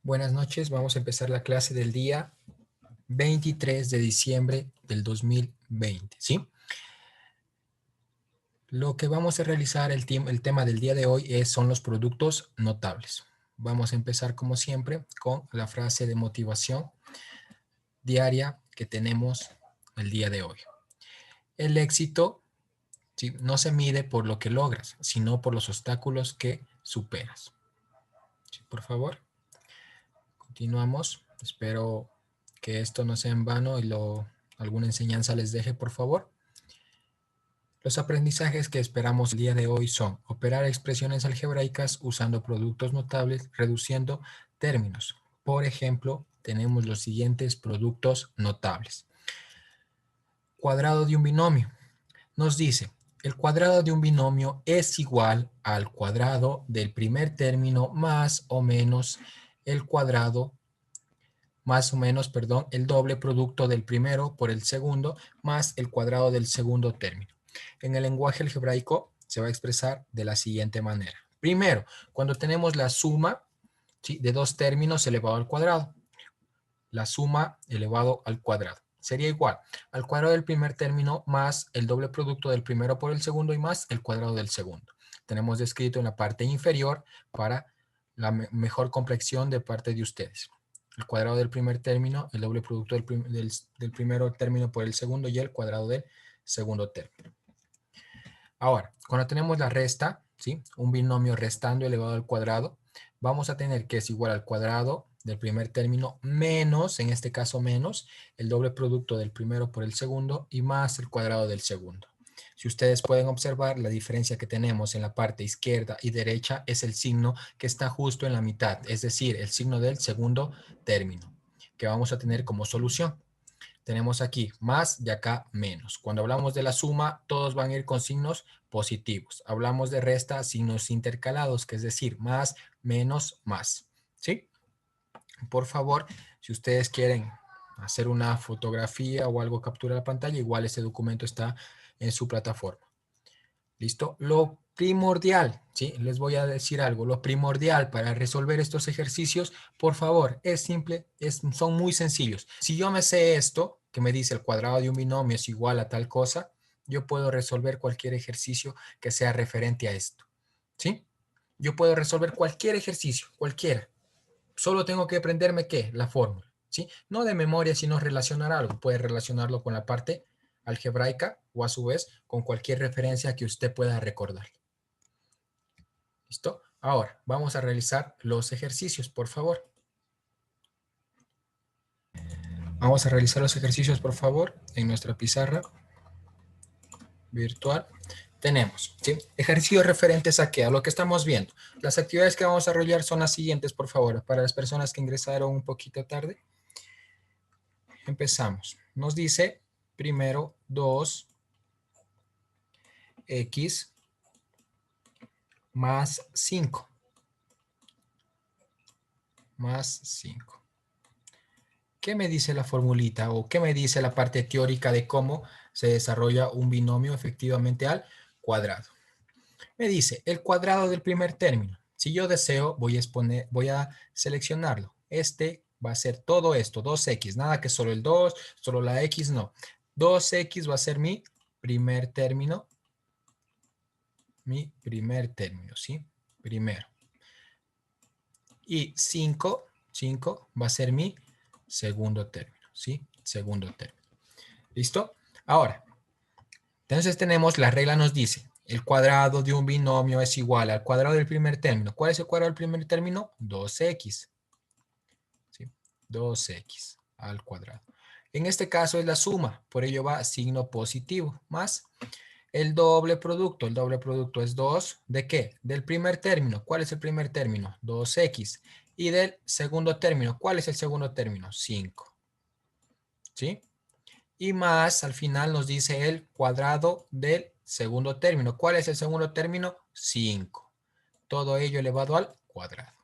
Buenas noches, vamos a empezar la clase del día 23 de diciembre del 2020, ¿sí? Lo que vamos a realizar, el tema del día de hoy son los productos notables. Vamos a empezar como siempre con la frase de motivación diaria que tenemos el día de hoy. El éxito, ¿sí?, no se mide por lo que logras, sino por los obstáculos que superas. ¿Sí? Por favor, continuamos. Espero que esto no sea en vano y alguna enseñanza les deje, por favor. Los aprendizajes que esperamos el día de hoy son operar expresiones algebraicas usando productos notables, reduciendo términos. Por ejemplo, tenemos los siguientes productos notables. Cuadrado de un binomio. Nos dice, el cuadrado de un binomio es igual al cuadrado del primer término más o menos el cuadrado el doble producto del primero por el segundo más el cuadrado del segundo término. En el lenguaje algebraico se va a expresar de la siguiente manera. Primero, cuando tenemos la suma, ¿sí?, de dos términos elevado al cuadrado. La suma elevado al cuadrado sería igual al cuadrado del primer término más el doble producto del primero por el segundo y más el cuadrado del segundo. Tenemos descrito en la parte inferior para la mejor comprensión de parte de ustedes. El cuadrado del primer término, el doble producto del primer término por el segundo y el cuadrado del segundo término. Ahora, cuando tenemos la resta, ¿sí?, un binomio restando elevado al cuadrado, vamos a tener que es igual al cuadrado del primer término menos, en este caso menos, el doble producto del primero por el segundo y más el cuadrado del segundo. Si ustedes pueden observar, la diferencia que tenemos en la parte izquierda y derecha es el signo que está justo en la mitad, es decir, el signo del segundo término, que vamos a tener como solución. Tenemos aquí más y acá menos. Cuando hablamos de la suma, todos van a ir con signos positivos. Hablamos de resta, signos intercalados, que es decir, más, menos, más. ¿Sí? Por favor, si ustedes quieren hacer una fotografía o algo, captura la pantalla, igual ese documento está en su plataforma. ¿Listo? Lo primordial, ¿sí? Les voy a decir algo. Lo primordial para resolver estos ejercicios, por favor, es simple, son muy sencillos. Si yo me sé esto, que me dice el cuadrado de un binomio es igual a tal cosa, yo puedo resolver cualquier ejercicio que sea referente a esto. ¿Sí? Yo puedo resolver cualquier ejercicio, cualquiera. Solo tengo que aprenderme ¿qué? La fórmula. ¿Sí? No de memoria, sino relacionar algo. Puede relacionarlo con la parte algebraica o a su vez con cualquier referencia que usted pueda recordar. ¿Listo? Ahora, vamos a realizar los ejercicios, por favor. Vamos a realizar los ejercicios, por favor, en nuestra pizarra virtual. Tenemos, ¿sí?, ejercicios referentes a ¿qué? A lo que estamos viendo. Las actividades que vamos a desarrollar son las siguientes, por favor, para las personas que ingresaron un poquito tarde. Empezamos. Nos dice, primero, 2x más 5. Más 5. ¿Qué me dice la formulita o qué me dice la parte teórica de cómo se desarrolla un binomio efectivamente al cuadrado? Me dice el cuadrado del primer término. Si yo deseo, voy a seleccionarlo. Este va a ser todo esto, 2x, nada que solo el 2, solo la x, no. 2x va a ser mi primer término, ¿sí? Primero. Y 5 va a ser mi segundo término, ¿sí? Segundo término. ¿Listo? Ahora, entonces tenemos, la regla nos dice, el cuadrado de un binomio es igual al cuadrado del primer término. ¿Cuál es el cuadrado del primer término? 2x. ¿Sí? 2x al cuadrado. En este caso es la suma, por ello va signo positivo, más el doble producto. El doble producto es 2, ¿de qué? Del primer término. ¿Cuál es el primer término? 2x. Y del segundo término. ¿Cuál es el segundo término? 5. ¿Sí? Y más, al final nos dice el cuadrado del segundo término. ¿Cuál es el segundo término? 5. Todo ello elevado al cuadrado.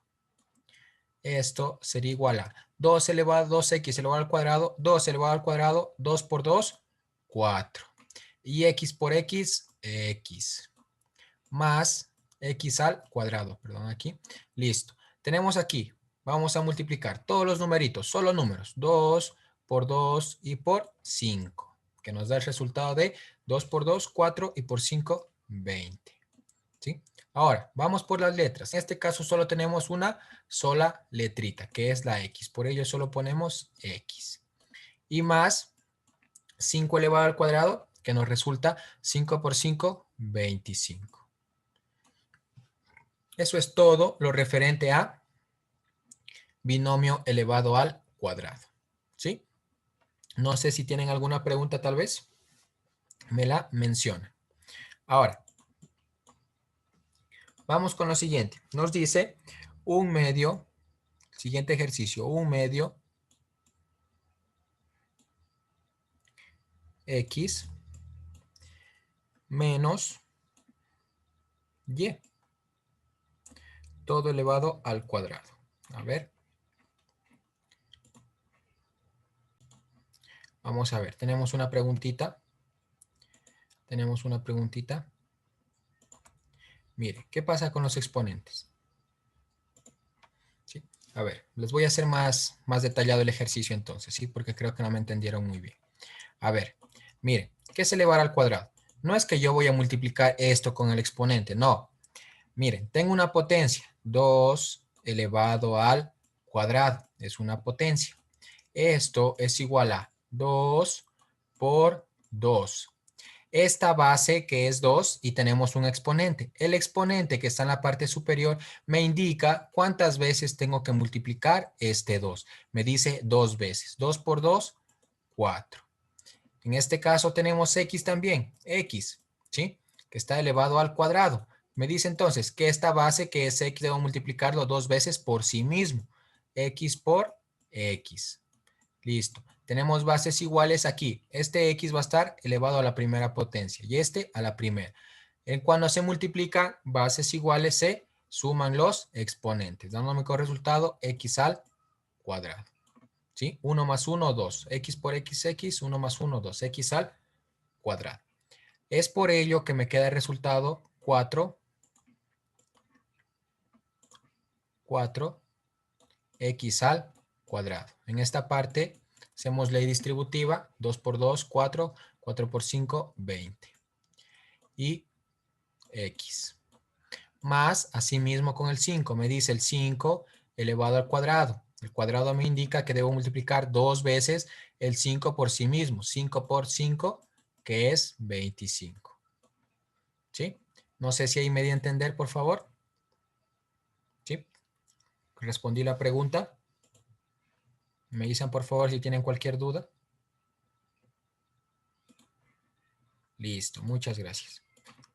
Esto sería igual a 2 elevado a 2x elevado al cuadrado, 2 elevado al cuadrado, 2 por 2, 4. Y x por x, x. Más x al cuadrado, perdón, aquí. Listo. Tenemos aquí Vamos a multiplicar todos los numeritos, solo números. 2 por 2 y por 5, que nos da el resultado de 2 por 2, 4 y por 5, 20. ¿Sí? Ahora, vamos por las letras. En este caso solo tenemos una sola letrita, que es la X. Por ello solo ponemos X. Y más 5 elevado al cuadrado, que nos resulta 5 por 5, 25. Eso es todo lo referente a binomio elevado al cuadrado. ¿Sí? No sé si tienen alguna pregunta tal vez. Me la mencionan. Ahora, vamos con lo siguiente. Nos dice un medio, siguiente ejercicio, un medio X menos Y, todo elevado al cuadrado. A ver. Vamos a ver, tenemos una preguntita. Tenemos una preguntita. Mire, ¿qué pasa con los exponentes? ¿Sí? A ver, les voy a hacer más detallado el ejercicio entonces, ¿sí? Porque creo que no me entendieron muy bien. A ver, mire, ¿qué es elevar al cuadrado? No es que yo voy a multiplicar esto con el exponente, no. Miren, tengo una potencia, 2 elevado al cuadrado, es una potencia. Esto es igual a 2 por 2. Esta base que es 2 y tenemos un exponente. El exponente que está en la parte superior me indica cuántas veces tengo que multiplicar este 2. Me dice 2 veces. 2 por 2, 4. En este caso tenemos x también, x, ¿sí? Que está elevado al cuadrado. Me dice entonces que esta base que es x debo multiplicarlo 2 veces por sí mismo. X por x. Listo. Tenemos bases iguales aquí. Este x va a estar elevado a la primera potencia y este a la primera. Cuando se multiplican bases iguales se suman los exponentes, dándome como resultado x al cuadrado. ¿Sí? 1 más 1, 2. X por x, 1 más 1, 2. X al cuadrado. Es por ello que me queda el resultado 4 x al cuadrado. En esta parte hacemos ley distributiva, 2 por 2, 4, 4 por 5, 20. Y x. Más, asimismo con el 5, me dice el 5 elevado al cuadrado. El cuadrado me indica que debo multiplicar 2 veces el 5 por sí mismo. 5 por 5, que es 25. ¿Sí? No sé si ahí me di a entender, por favor. ¿Sí? Respondí la pregunta. Me dicen, por favor, si tienen cualquier duda. Listo, muchas gracias.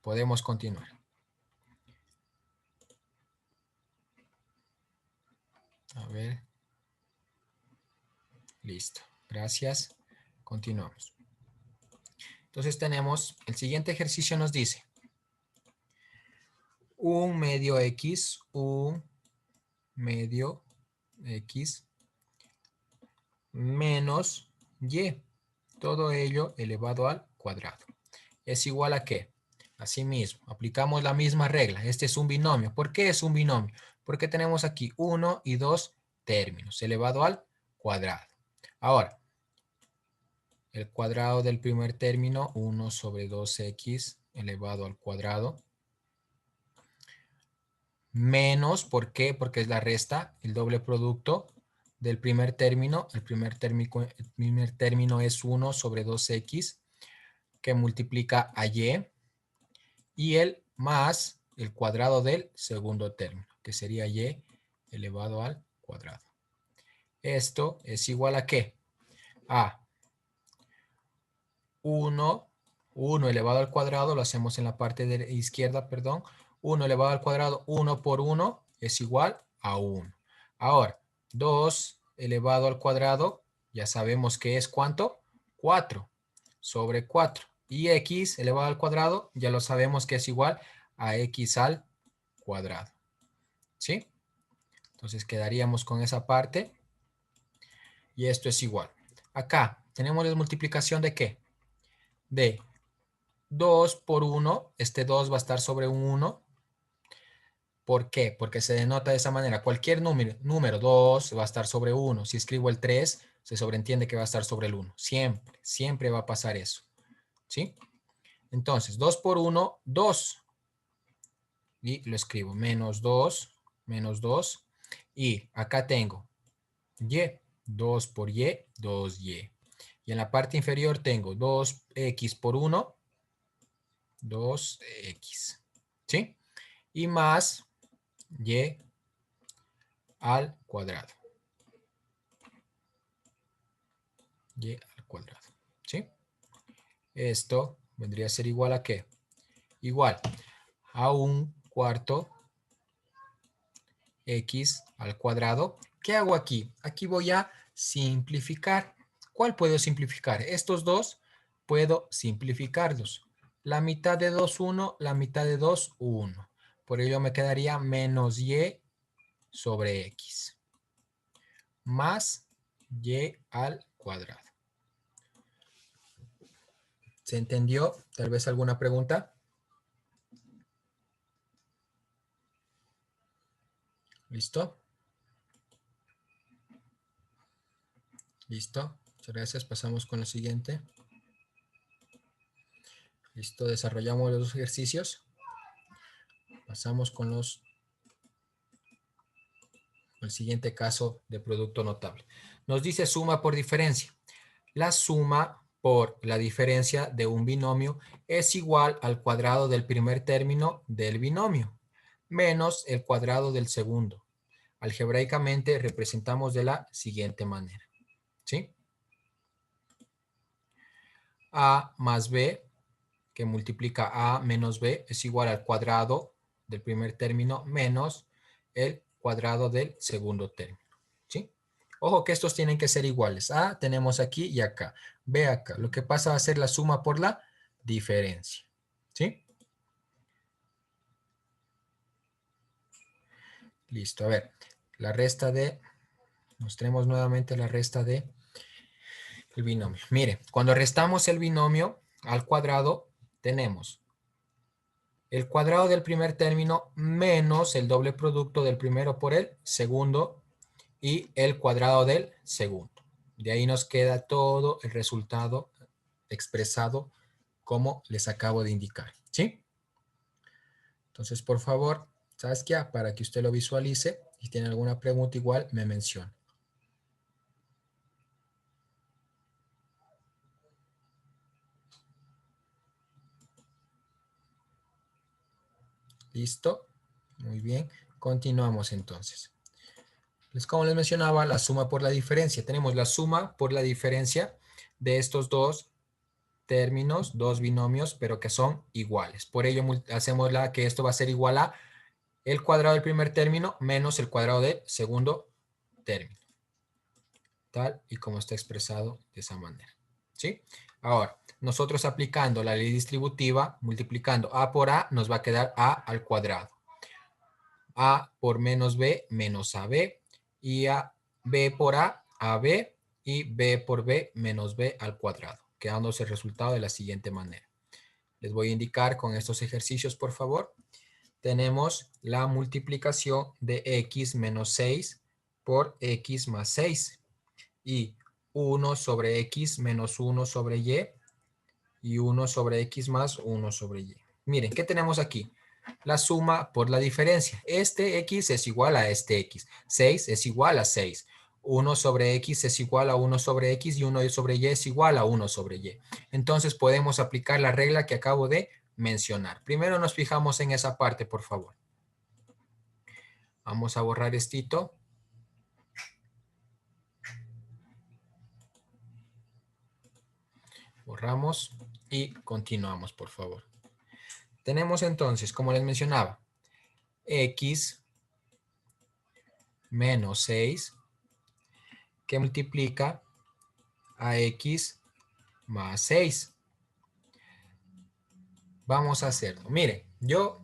Podemos continuar. A ver. Listo. Gracias. Continuamos. Entonces tenemos, el siguiente ejercicio nos dice, un medio x menos y, todo ello elevado al cuadrado. ¿Es igual a qué? Asimismo, aplicamos la misma regla. Este es un binomio. ¿Por qué es un binomio? Porque tenemos aquí 1 y 2 términos elevado al cuadrado. Ahora, el cuadrado del primer término, 1 sobre 2x elevado al cuadrado. Menos, ¿por qué? Porque es la resta, el doble producto del primer término. El primer término es 1 sobre 2x que multiplica a y. Y el más el cuadrado del segundo término, que sería y elevado al cuadrado. Esto es igual a ¿qué? A 1 elevado al cuadrado, lo hacemos en la parte de la izquierda, perdón. 1 elevado al cuadrado, 1 por 1 es igual a 1. Ahora, 2 elevado al cuadrado, ya sabemos que es ¿cuánto? 4 sobre 4. Y x elevado al cuadrado, ya lo sabemos que es igual a x al cuadrado. ¿Sí? Entonces quedaríamos con esa parte. Y esto es igual. Acá tenemos la multiplicación de ¿qué? De 2 por 1, este 2 va a estar sobre un 1, ¿Por qué? Porque se denota de esa manera. Cualquier número 2 va a estar sobre 1. Si escribo el 3, se sobreentiende que va a estar sobre el 1. Siempre, siempre va a pasar eso. ¿Sí? Entonces, 2 por 1, 2. Y lo escribo, menos 2, menos 2. Y acá tengo y. 2 por y, 2y. Y en la parte inferior tengo 2x por 1, 2x. ¿Sí? Y más y al cuadrado. Y al cuadrado. ¿Sí? Esto vendría a ser igual a ¿qué? Igual a un cuarto x al cuadrado. ¿Qué hago aquí? Aquí voy a simplificar. ¿Cuál puedo simplificar? Estos dos puedo simplificarlos. La mitad de 2, 1, la mitad de 2, 1. Por ello me quedaría menos y sobre x más y al cuadrado. ¿Se entendió? ¿Tal vez alguna pregunta? ¿Listo? ¿Listo? Muchas gracias. Pasamos con lo siguiente. ¿Listo? Desarrollamos los dos ejercicios. Pasamos con el siguiente caso de producto notable. Nos dice suma por diferencia. La suma por la diferencia de un binomio es igual al cuadrado del primer término del binomio, menos el cuadrado del segundo. Algebraicamente representamos de la siguiente manera. ¿Sí? A más B, que multiplica A menos B, es igual al cuadrado del primer término menos el cuadrado del segundo término. ¿Sí? Ojo que estos tienen que ser iguales. A tenemos aquí y acá. B acá. Lo que pasa va a ser la suma por la diferencia. ¿Sí? Listo. A ver. La resta de... Mostremos nuevamente la resta de el binomio. Mire, cuando restamos el binomio al cuadrado, tenemos el cuadrado del primer término menos el doble producto del primero por el segundo y el cuadrado del segundo. De ahí nos queda todo el resultado expresado como les acabo de indicar. ¿Sí? Entonces, por favor, Saskia, para que usted lo visualice y tiene alguna pregunta igual, me menciona. ¿Listo? Muy bien. Continuamos entonces. Como les mencionaba, la suma por la diferencia. Tenemos la suma por la diferencia de estos dos términos, dos binomios, pero que son iguales. Por ello hacemos que esto va a ser igual a el cuadrado del primer término menos el cuadrado del segundo término. Tal y como está expresado de esa manera. ¿Sí? Ahora, nosotros aplicando la ley distributiva, multiplicando a por a, nos va a quedar a al cuadrado. A por menos b, menos ab, y a b por a b, y b por b, menos b al cuadrado, quedándose el resultado de la siguiente manera. Les voy a indicar con estos ejercicios, por favor. Tenemos la multiplicación de x menos 6 por x más 6 y 1 sobre x menos 1 sobre y 1 sobre x más 1 sobre y. Miren, ¿qué tenemos aquí? La suma por la diferencia. Este x es igual a este x. 6 es igual a 6. 1 sobre x es igual a 1 sobre x y 1 sobre y es igual a 1 sobre y. Entonces podemos aplicar la regla que acabo de mencionar. Primero nos fijamos en esa parte, por favor. Vamos a borrar esto. Borramos y continuamos, por favor. Tenemos entonces, como les mencionaba, x menos 6 que multiplica a x más 6. Vamos a hacerlo. Miren, yo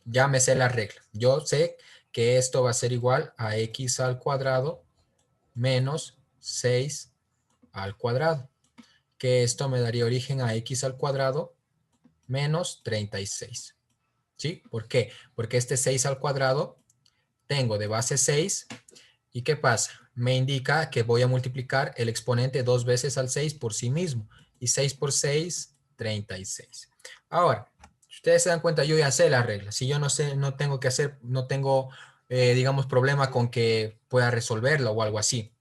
ya me sé la regla. Yo sé que esto va a ser igual a x al cuadrado menos 6 al cuadrado. Que esto me daría origen a x al cuadrado menos 36. ¿Sí? ¿Por qué? Porque este 6 al cuadrado tengo de base 6. ¿Y qué pasa? Me indica que voy a multiplicar el exponente 2 veces al 6 por sí mismo. Y 6 por 6, 36. Ahora, si ustedes se dan cuenta, yo ya sé la regla. Si yo no sé, no tengo que hacer, no tengo, digamos, problema con que pueda resolverlo o algo así.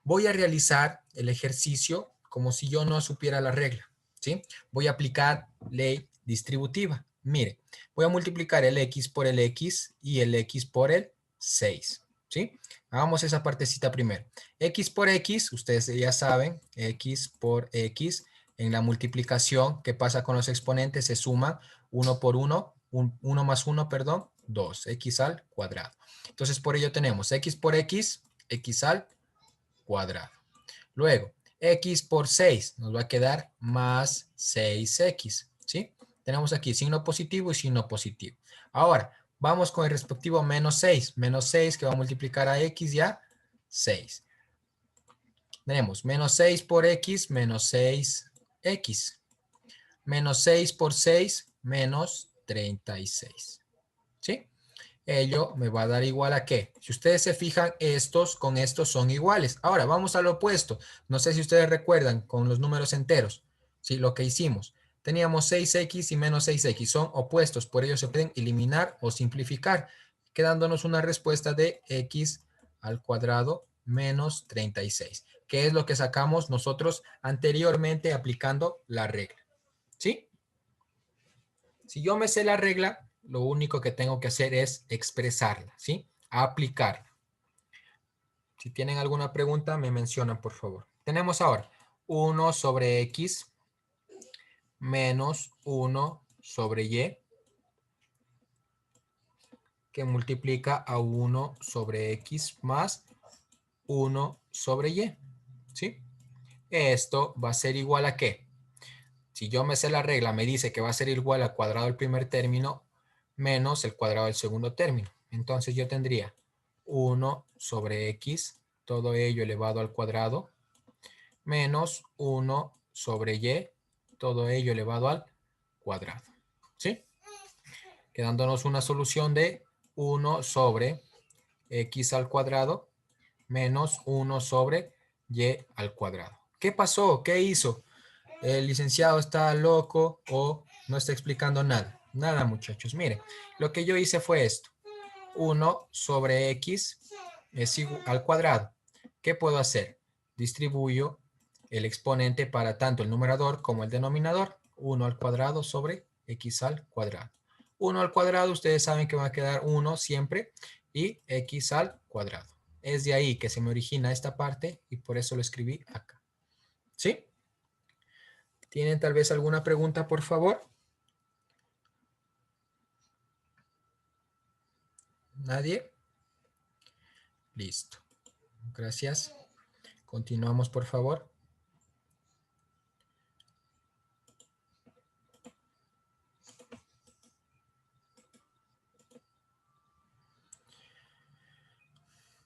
Voy a realizar el ejercicio como si yo no supiera la regla, ¿sí? Voy a aplicar ley distributiva. Mire, voy a multiplicar el x por el x y el x por el 6, ¿sí? Hagamos esa partecita primero. X por x, ustedes ya saben, x por x, en la multiplicación, ¿qué pasa con los exponentes? Se suman 1 por 1, 1 más 1, perdón, 2, x al cuadrado. Entonces, por ello tenemos x por x, x al cuadrado. Luego, x por 6 nos va a quedar más 6x, ¿sí? Tenemos aquí signo positivo y signo positivo. Ahora, vamos con el respectivo menos 6. Menos 6 que va a multiplicar a x ya, 6. Tenemos menos 6 por x, menos 6x. Menos 6 por 6, menos 36. ¿Sí? Ello me va a dar igual a qué. Si ustedes se fijan, estos con estos son iguales. Ahora, vamos al opuesto. No sé si ustedes recuerdan con los números enteros, ¿sí? Lo que hicimos. Teníamos 6x y menos 6x. Son opuestos, por ello se pueden eliminar o simplificar, quedándonos una respuesta de x al cuadrado menos 36, que es lo que sacamos nosotros anteriormente aplicando la regla. ¿Sí? Si yo me sé la regla, lo único que tengo que hacer es expresarla, ¿sí? Aplicarla. Si tienen alguna pregunta, me mencionan, por favor. Tenemos ahora 1 sobre x menos 1 sobre y, que multiplica a 1 sobre x más 1 sobre y, ¿sí? Esto va a ser igual a ¿qué? Si yo me sé la regla, me dice que va a ser igual al cuadrado del primer término menos el cuadrado del segundo término. Entonces yo tendría 1 sobre x, todo ello elevado al cuadrado, menos 1 sobre y, todo ello elevado al cuadrado. ¿Sí? Quedándonos una solución de 1 sobre x al cuadrado menos 1 sobre y al cuadrado. ¿Qué pasó? ¿Qué hizo? ¿El licenciado está loco o no está explicando nada? Nada, muchachos. Miren, lo que yo hice fue esto. 1 sobre x es igual al cuadrado. ¿Qué puedo hacer? Distribuyo el exponente para tanto el numerador como el denominador. 1 al cuadrado sobre x al cuadrado. 1 al cuadrado, ustedes saben que va a quedar 1 siempre y x al cuadrado. Es de ahí que se me origina esta parte y por eso lo escribí acá. ¿Sí? ¿Tienen tal vez alguna pregunta, por favor? ¿Nadie? Listo. Gracias. Continuamos, por favor.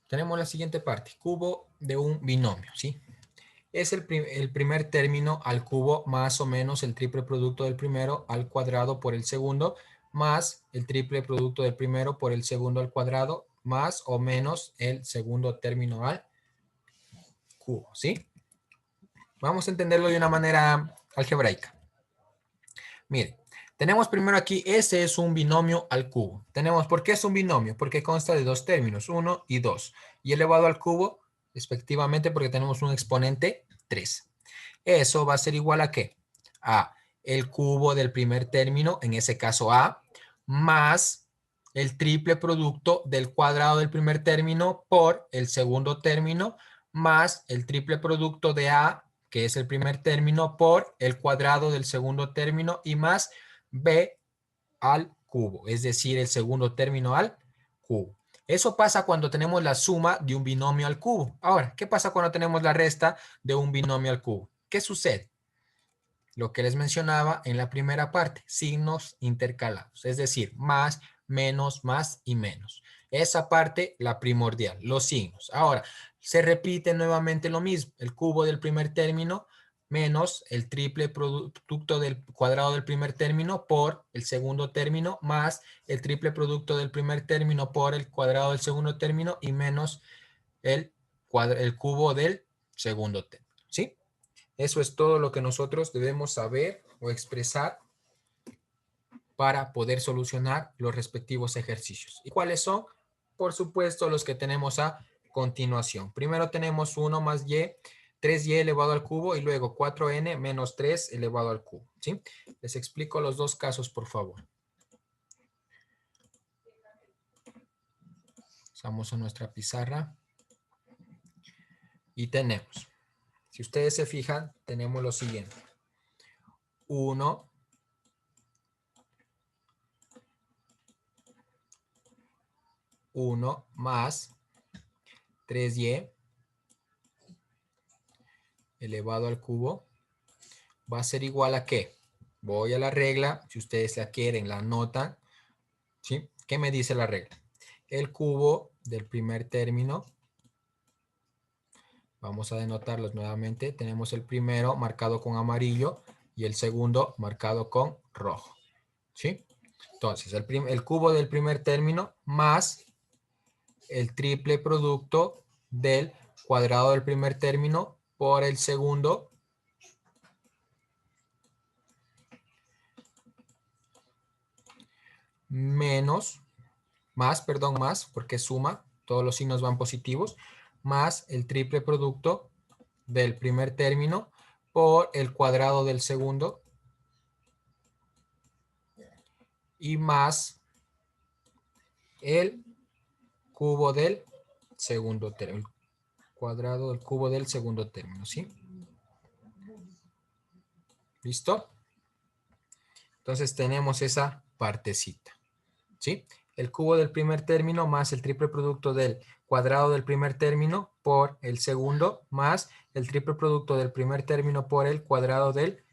Tenemos la siguiente parte. Cubo de un binomio, ¿sí? Es el primer término al cubo más o menos el triple producto del primero al cuadrado por el segundo más el triple producto del primero por el segundo al cuadrado más o menos el segundo término al cubo, ¿sí? Vamos a entenderlo de una manera algebraica. Mire, tenemos primero aquí, ese es un binomio al cubo. Tenemos, ¿por qué es un binomio? Porque consta de dos términos, 1 y 2. Y elevado al cubo, respectivamente, porque tenemos un exponente 3. Eso va a ser igual a ¿qué? A el cubo del primer término, en ese caso A, más el triple producto del cuadrado del primer término por el segundo término, más el triple producto de A, que es el primer término, por el cuadrado del segundo término y más B al cubo, es decir, el segundo término al cubo. Eso pasa cuando tenemos la suma de un binomio al cubo. Ahora, ¿qué pasa cuando tenemos la resta de un binomio al cubo? ¿Qué sucede? Lo que les mencionaba en la primera parte, signos intercalados, es decir, más, menos, más y menos. Esa parte, la primordial, los signos. Ahora, se repite nuevamente lo mismo, el cubo del primer término menos el triple producto del cuadrado del primer término por el segundo término, más el triple producto del primer término por el cuadrado del segundo término y menos el cubo del segundo término, ¿sí? Eso es todo lo que nosotros debemos saber o expresar para poder solucionar los respectivos ejercicios. ¿Y cuáles son? Por supuesto, los que tenemos a continuación. Primero tenemos 1 más y, 3y elevado al cubo y luego 4n menos 3 elevado al cubo, ¿sí? Les explico los dos casos, por favor. Vamos a nuestra pizarra y tenemos, si ustedes se fijan, tenemos lo siguiente. 1 más 3y elevado al cubo va a ser igual a ¿qué? Voy a la regla, si ustedes la quieren, la anotan, ¿sí? ¿Qué me dice la regla? El cubo del primer término, vamos a denotarlos nuevamente, tenemos el primero marcado con amarillo y el segundo marcado con rojo, ¿sí? Entonces, el cubo del primer término más el triple producto del cuadrado del primer término por el segundo más, porque suma, todos los signos van positivos, más el triple producto del primer término por el cuadrado del segundo y más el cubo del segundo término, cuadrado del cubo del segundo término, ¿sí? ¿Listo? Entonces tenemos esa partecita, ¿sí? El cubo del primer término más el triple producto del cuadrado del primer término por el segundo más el triple producto del primer término por el cuadrado del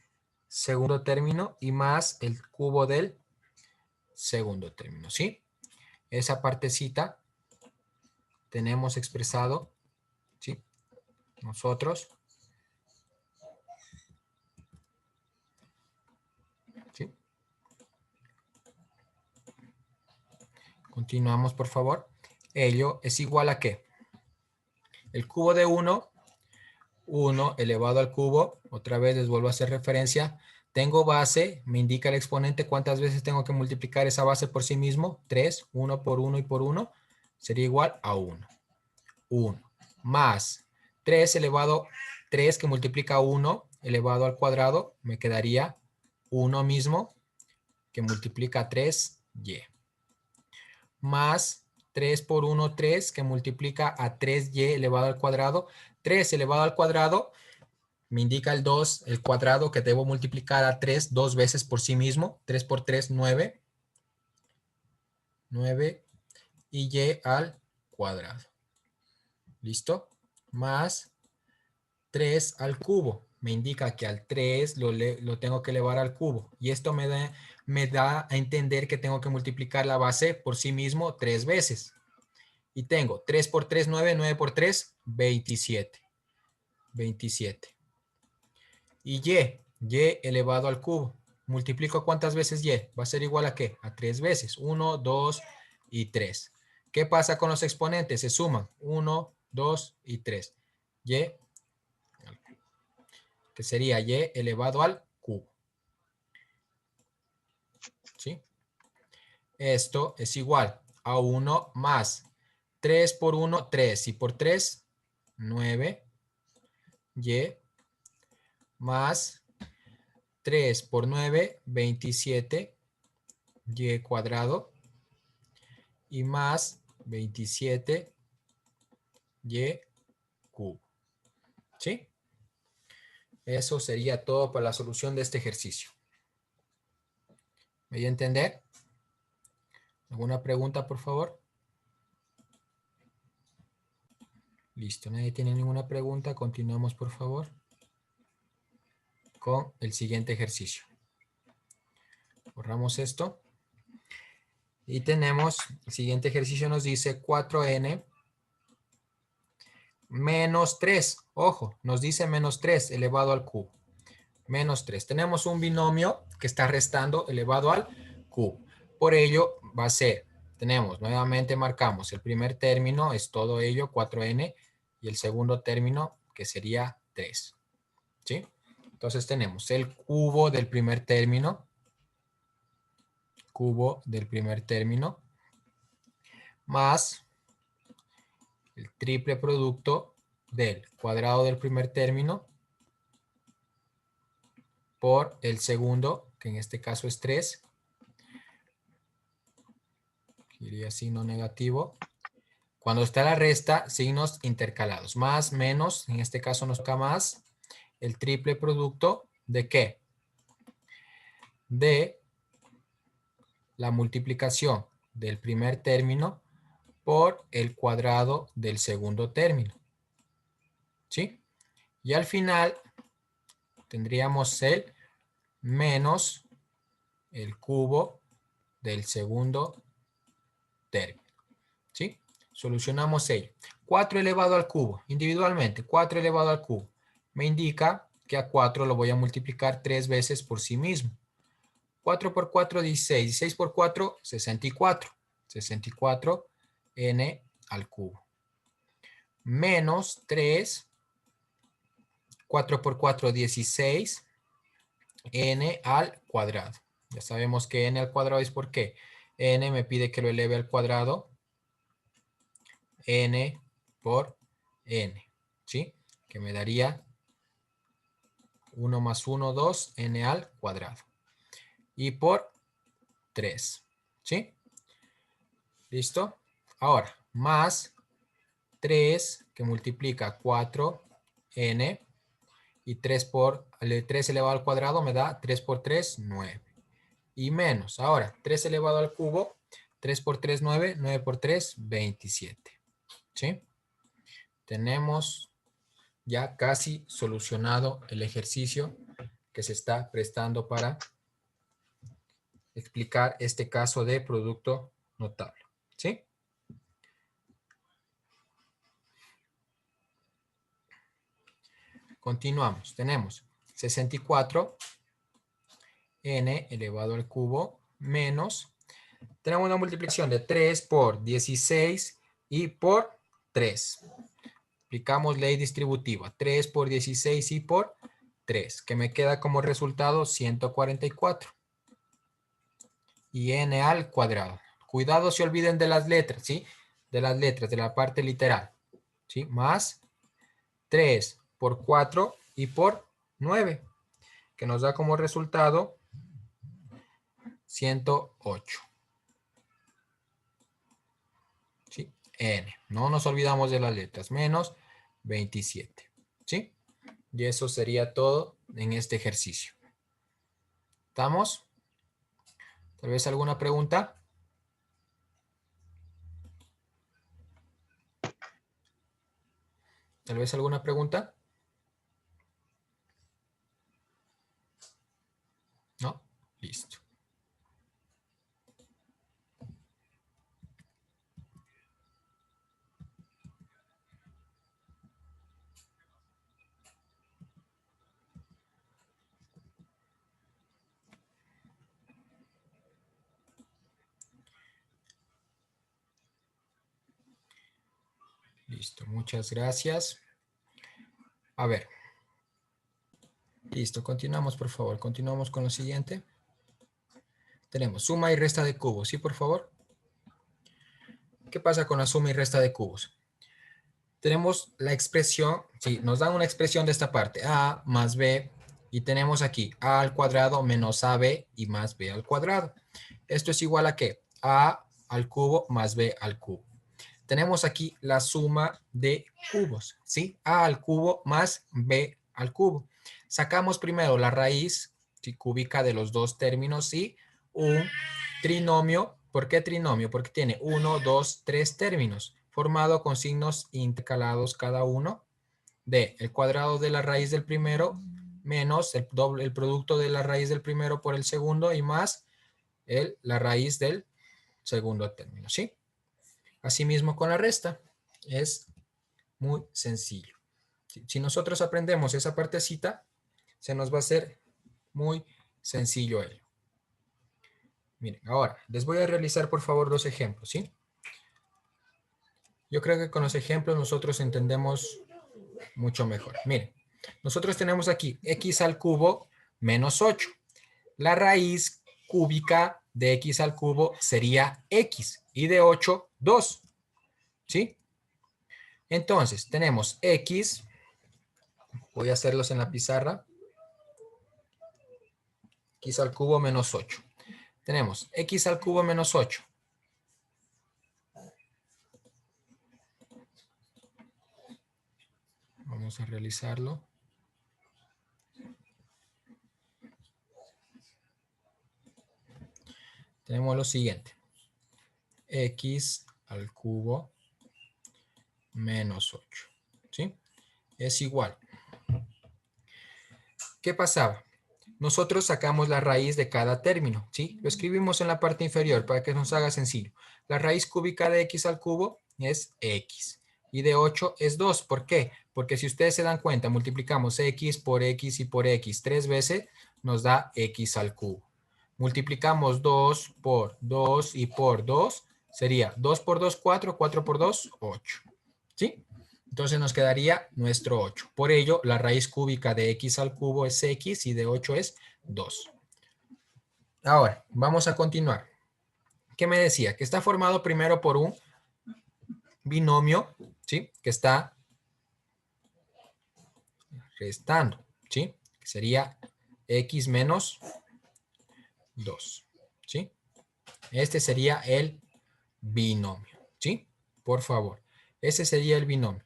segundo término y más el cubo del segundo término, ¿sí? Esa partecita tenemos expresado, ¿sí? Nosotros, ¿sí? Continuamos, por favor. Ello es igual a ¿qué? El cubo de 1 elevado al cubo, otra vez les vuelvo a hacer referencia, tengo base, me indica el exponente cuántas veces tengo que multiplicar esa base por sí mismo, 3, 1 por 1 y por 1, sería igual a 1. 1 más 3 elevado, 3 que multiplica 1 elevado al cuadrado, me quedaría 1 mismo que multiplica 3y, más 3 por 1, 3 que multiplica a 3y elevado al cuadrado, 3 elevado al cuadrado me indica el 2, el cuadrado que debo multiplicar a 3 dos veces por sí mismo. 3 por 3, 9. 9 y y al cuadrado. ¿Listo? Más 3 al cubo. Me indica que al 3 lo tengo que elevar al cubo. Y esto me da a entender que tengo que multiplicar la base por sí mismo 3 veces. Y tengo 3 por 3, 9. 9 por 3, 27. 27. Y y elevado al cubo. Multiplico cuántas veces y. Va a ser igual a ¿qué? A 3 veces. 1, 2 y 3. ¿Qué pasa con los exponentes? Se suman. 1, 2 y 3. Y, que sería y elevado al cubo. ¿Sí? Esto es igual a 1 más 3 por 1, 3. Y por 3, 9. Y más 3 por 9, 27. Y cuadrado. Y más 27 y cubo. ¿Sí? Eso sería todo para la solución de este ejercicio. ¿Me voy a entender? ¿Alguna pregunta, por favor? Listo, nadie tiene ninguna pregunta. Continuamos, por favor, con el siguiente ejercicio. Borramos esto. Y tenemos, el siguiente ejercicio nos dice 4n menos 3. Ojo, nos dice menos 3 elevado al cubo. menos 3. Tenemos un binomio que está restando elevado al cubo. Por ello va a ser, tenemos, nuevamente marcamos, el primer término es todo ello, 4n, y el segundo término que sería 3. ¿Sí? Entonces tenemos el cubo del primer término, más el triple producto del cuadrado del primer término por el segundo, que en este caso es 3, iría signo negativo. Cuando está la resta, signos intercalados, más, menos, en este caso nos toca más, el triple producto ¿de qué? De la multiplicación del primer término por el cuadrado del segundo término. ¿Sí? Y al final tendríamos el menos el cubo del segundo término. ¿Sí? Solucionamos ello. 4 elevado al cubo, individualmente, 4 elevado al cubo. Me indica que a 4 lo voy a multiplicar 3 veces por sí mismo. 4 por 4, 16. 16 por 4, 64. 64 n al cubo. Menos 3. 4 por 4, 16. N al cuadrado. Ya sabemos que n al cuadrado es por qué. N me pide que lo eleve al cuadrado. N por n. ¿Sí? Que me daría 1 más 1, 2, n al cuadrado. Y por 3. ¿Sí? ¿Listo? Ahora, más 3 que multiplica 4n y 3 elevado al cuadrado me da 3 por 3, 9. Y menos, ahora, 3 elevado al cubo, 3 por 3, 9, 9 por 3, 27. ¿Sí? Tenemos ya casi solucionado el ejercicio que se está prestando para explicar este caso de producto notable. ¿Sí? Continuamos. Tenemos 64 n elevado al cubo menos, tenemos una multiplicación de 3 por 16 y por 3. Aplicamos ley distributiva. 3 por 16 y por 3, que me queda como resultado 144. Y n al cuadrado. Cuidado, se olviden de las letras, ¿sí? De las letras, de la parte literal. ¿Sí? Más 3 por 4 y por 9, que nos da como resultado 108. ¿Sí? N. No nos olvidamos de las letras. Menos 27. ¿Sí? Y eso sería todo en este ejercicio. ¿Estamos? ¿Tal vez alguna pregunta? ¿Tal vez alguna pregunta? ¿No? Listo. Listo, muchas gracias. A ver. Listo, continuamos, por favor. Continuamos con lo siguiente. Tenemos suma y resta de cubos, ¿sí, por favor? ¿Qué pasa con la suma y resta de cubos? Tenemos la expresión, sí, nos dan una expresión de esta parte, a más b, y tenemos aquí a al cuadrado menos ab y más b al cuadrado. Esto es igual a ¿qué? A al cubo más b al cubo. Tenemos aquí la suma de cubos, ¿sí? A al cubo más b al cubo. Sacamos primero la raíz, ¿sí? Cúbica de los dos términos y un trinomio. ¿Por qué trinomio? Porque tiene 1, 2, 3 términos, formado con signos intercalados cada uno de el cuadrado de la raíz del primero menos el producto de la raíz del primero por el segundo y más la raíz del segundo término, ¿sí? Asimismo con la resta, es muy sencillo. Si nosotros aprendemos esa partecita, se nos va a hacer muy sencillo ello. Miren, ahora les voy a realizar por favor los ejemplos, ¿sí? Yo creo que con los ejemplos nosotros entendemos mucho mejor. Miren, nosotros tenemos aquí x al cubo menos 8. La raíz cúbica de x al cubo sería x y de 8, 2. ¿Sí? Entonces, tenemos x, voy a hacerlos en la pizarra, x al cubo menos 8. Tenemos x al cubo menos 8. Vamos a realizarlo. Tenemos lo siguiente. X al cubo menos 8. ¿Sí? Es igual. ¿Qué pasaba? Nosotros sacamos la raíz de cada término, ¿sí? Lo escribimos en la parte inferior para que nos haga sencillo. La raíz cúbica de x al cubo es x. Y de 8 es 2. ¿Por qué? Porque si ustedes se dan cuenta, multiplicamos x por x y por x 3 veces, nos da x al cubo. Multiplicamos 2 por 2 y por 2, sería 2 por 2, 4, 4 por 2, 8. ¿Sí? Entonces nos quedaría nuestro 8. Por ello, la raíz cúbica de x al cubo es x y de 8 es 2. Ahora, vamos a continuar. ¿Qué me decía? Que está formado primero por un binomio, ¿sí? Que está restando, ¿sí? Que sería x menos 2, ¿sí? Este sería el binomio, ¿sí? Por favor, ese sería el binomio.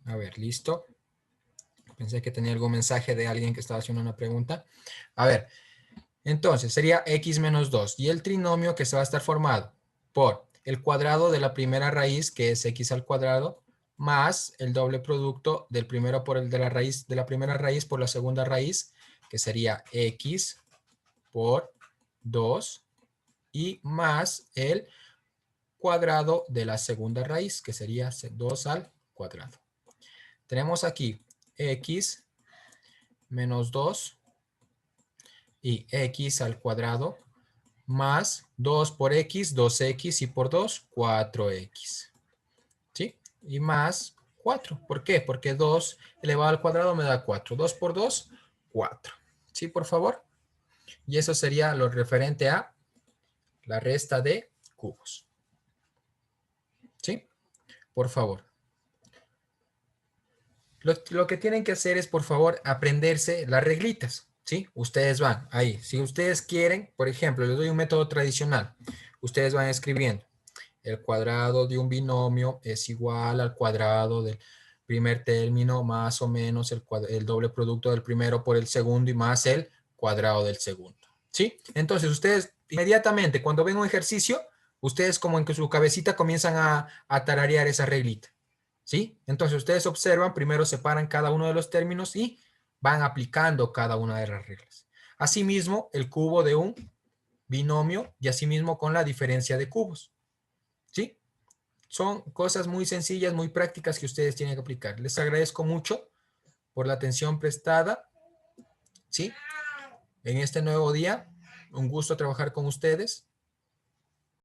A ver, listo. Pensé que tenía algún mensaje de alguien que estaba haciendo una pregunta. A ver, entonces sería x menos 2. Y el trinomio que se va a estar formado por el cuadrado de la primera raíz, que es x al cuadrado, más el doble producto del primero por el de la raíz, de la primera raíz por la segunda raíz, que sería x por 2, y más el cuadrado de la segunda raíz, que sería 2 al cuadrado. Tenemos aquí x menos 2 y x al cuadrado más 2 por x, 2x y por 2, 4x. ¿Sí? Y más 4. ¿Por qué? Porque 2 elevado al cuadrado me da 4. 2 por 2, 4. ¿Sí, por favor? Y eso sería lo referente a la resta de cubos. ¿Sí? Por favor. Lo que tienen que hacer es, por favor, aprenderse las reglitas. ¿Sí? Ustedes van ahí. Si ustedes quieren, por ejemplo, les doy un método tradicional. Ustedes van escribiendo. El cuadrado de un binomio es igual al cuadrado del primer término más o menos el doble producto del primero por el segundo y más el cuadrado del segundo. ¿Sí? Entonces, ustedes inmediatamente cuando ven un ejercicio, ustedes como en que su cabecita comienzan a tararear esa reglita. ¿Sí? Entonces, ustedes observan, primero separan cada uno de los términos y van aplicando cada una de las reglas. Asimismo, el cubo de un binomio y asimismo con la diferencia de cubos. ¿Sí? Son cosas muy sencillas, muy prácticas que ustedes tienen que aplicar. Les agradezco mucho por la atención prestada, ¿sí? En este nuevo día, un gusto trabajar con ustedes.